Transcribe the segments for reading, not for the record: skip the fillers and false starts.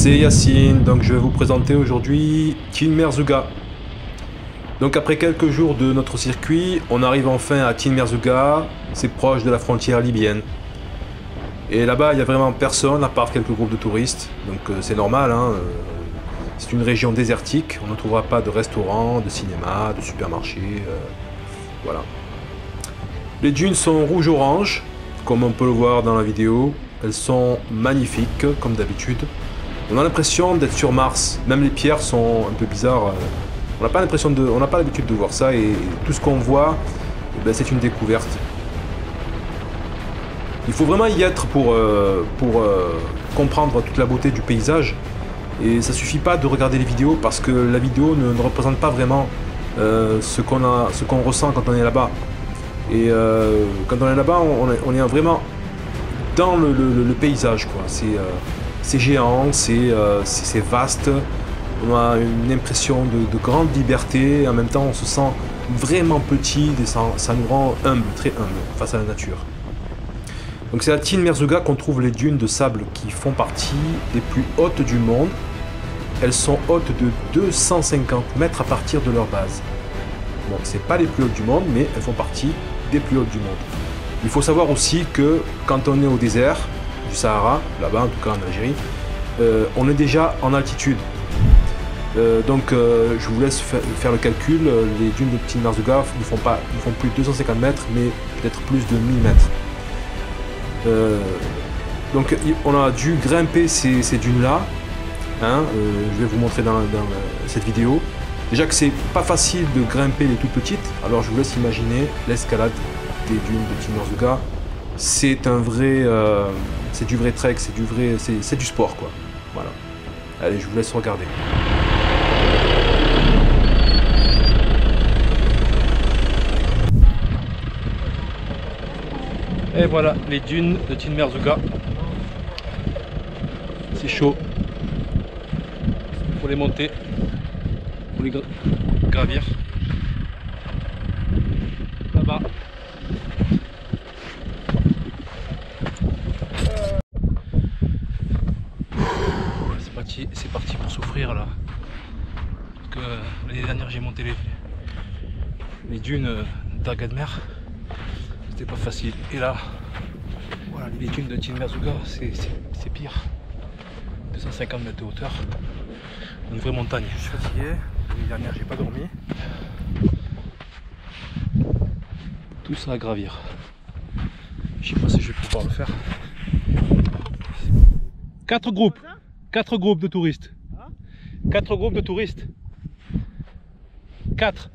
c'est Yacine, donc je vais vous présenter aujourd'hui Tin Merzouga. Donc après quelques jours de notre circuit, on arrive enfin à Tin Merzouga, c'est proche de la frontière libyenne. Et là-bas, il n'y a vraiment personne à part quelques groupes de touristes, donc c'est normal, hein, c'est une région désertique, on ne trouvera pas de restaurants, de cinéma, de supermarchés, voilà. Les dunes sont rouge-orange, comme on peut le voir dans la vidéo, elles sont magnifiques, comme d'habitude. On a l'impression d'être sur Mars, même les pierres sont un peu bizarres. On n'a pas l'habitude de voir ça et tout ce qu'on voit, eh ben, c'est une découverte. Il faut vraiment y être pour comprendre toute la beauté du paysage. Et ça suffit pas de regarder les vidéos parce que la vidéo ne représente pas vraiment ce qu'on ressent quand on est là-bas. Et quand on est là-bas, on est vraiment dans le paysage, quoi. C'est géant, c'est vaste. On a une impression de grande liberté. Et en même temps, on se sent vraiment petit et ça nous rend humble, très humble face à la nature. Donc c'est à Tin Merzouga qu'on trouve les dunes de sable qui font partie des plus hautes du monde. Elles sont hautes de 250 mètres à partir de leur base. Bon, c'est pas les plus hautes du monde, mais elles font partie des plus hautes du monde. Il faut savoir aussi que quand on est au désert du Sahara, là-bas en tout cas en Algérie, on est déjà en altitude. Donc je vous laisse faire le calcul, les dunes de Tin Merzouga ne font plus de 250 mètres, mais peut-être plus de 1000 mètres. Donc on a dû grimper ces dunes-là, hein, je vais vous montrer dans cette vidéo. Déjà que c'est pas facile de grimper les toutes petites, alors je vous laisse imaginer l'escalade des dunes de Tin Merzouga. C'est c'est du vrai trek, c'est du sport, quoi. Voilà. Allez, je vous laisse regarder. Et voilà les dunes de Tin Merzouga. C'est chaud. Pour les monter, pour les gravir. Là-bas. C'est parti pour souffrir là. Parce que l'année dernière j'ai monté les dunes d'Agadmer. C'était pas facile. Et là, voilà, les dunes de Tin Merzouga, c'est pire. 250 mètres de hauteur. Une vraie montagne. Je suis fatigué. L'année dernière j'ai pas dormi. Tout ça à gravir. Je sais pas si je vais pouvoir le faire. 4 groupes. 4 groupes de touristes. 4 groupes de touristes. 4.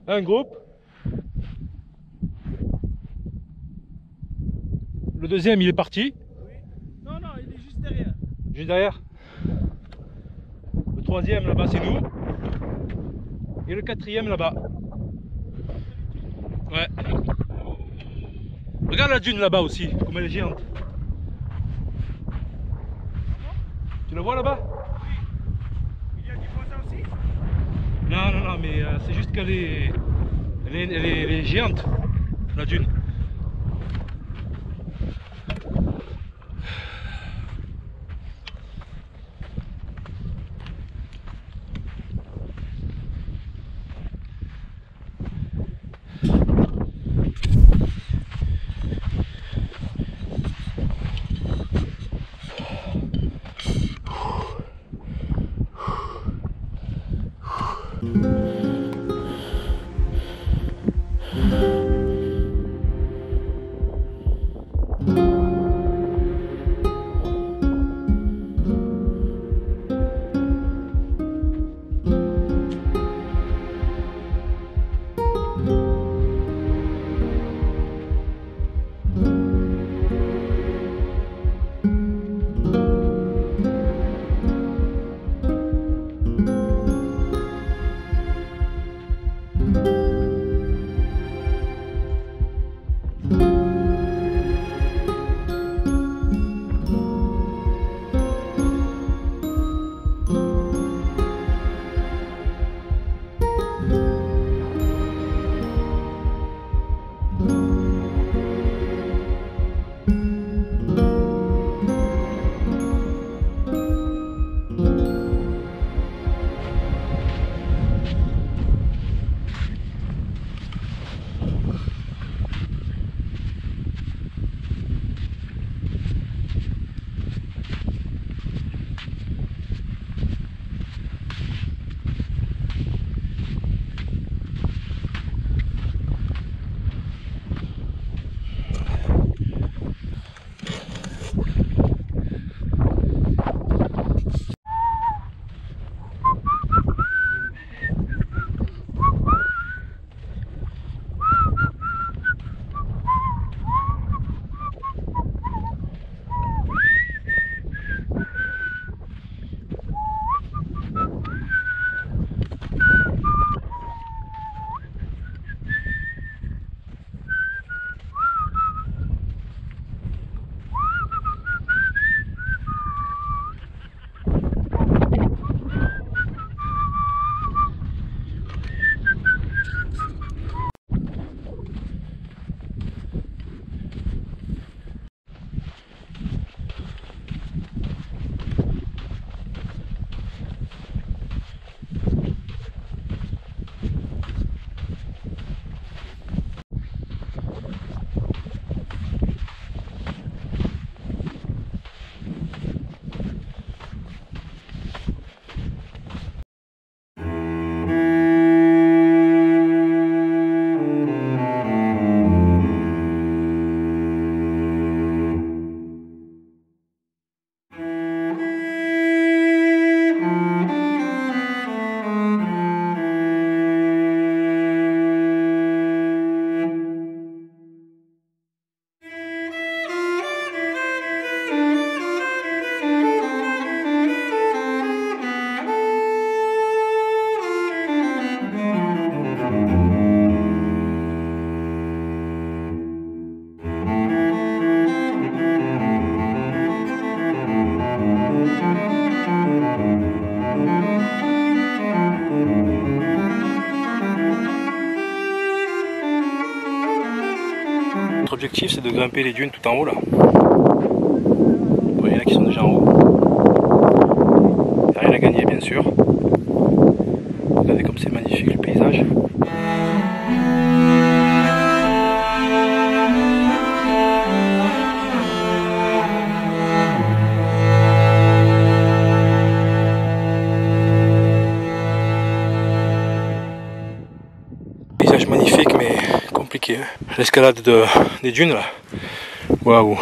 Un groupe. Le deuxième, il est parti. Oui. Non, il est juste derrière. Juste derrière. Le troisième, là-bas, c'est nous. Et le quatrième, là-bas. Ouais. Regarde la dune là-bas aussi, comme elle est géante. Tu la vois là-bas? Oui. Il y a qui voit ça aussi? Non, mais c'est juste qu'elle est géante, la dune. Notre objectif, c'est de grimper les dunes tout en haut là. Bon, il y en a qui sont déjà en haut. Il n'y a rien à gagner bien sûr. Regardez comme c'est magnifique le paysage. Paysage magnifique mais compliqué. L'escalade des dunes là. Waouh.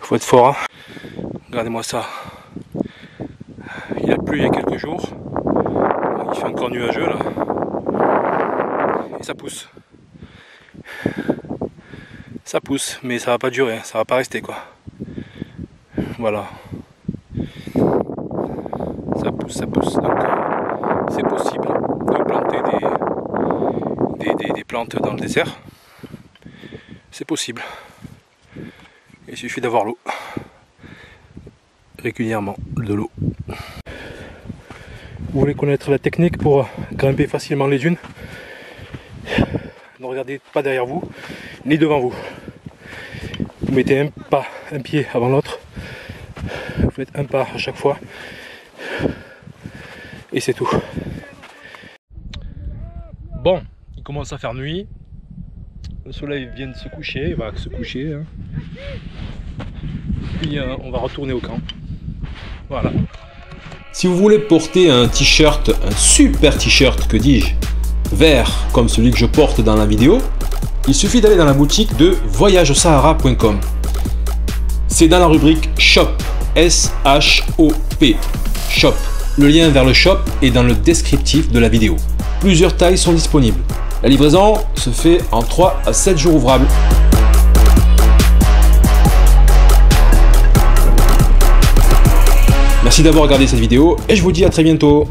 Faut être fort. Hein. Regardez-moi ça. Il a plu il y a quelques jours. Il fait encore nuageux là. Et ça pousse. Ça pousse, mais ça va pas durer, ça va pas rester quoi. Voilà. Ça pousse, ça pousse. Donc c'est possible de planter des plantes dans le désert. C'est possible. Il suffit d'avoir l'eau. Régulièrement de l'eau. Vous voulez connaître la technique pour grimper facilement les dunes? Ne regardez pas derrière vous, ni devant vous. Vous mettez un pied avant l'autre. Vous faites un pas à chaque fois. Et c'est tout. Bon, il commence à faire nuit. Le soleil vient de se coucher, il va se coucher. Hein. Puis on va retourner au camp. Voilà. Si vous voulez porter un t-shirt, un super t-shirt, que dis-je, vert comme celui que je porte dans la vidéo, il suffit d'aller dans la boutique de voyagesahara.com. C'est dans la rubrique Shop, S-H-O-P, Shop. Le lien vers le shop est dans le descriptif de la vidéo. Plusieurs tailles sont disponibles. La livraison se fait en 3 à 7 jours ouvrables. Merci d'avoir regardé cette vidéo et je vous dis à très bientôt.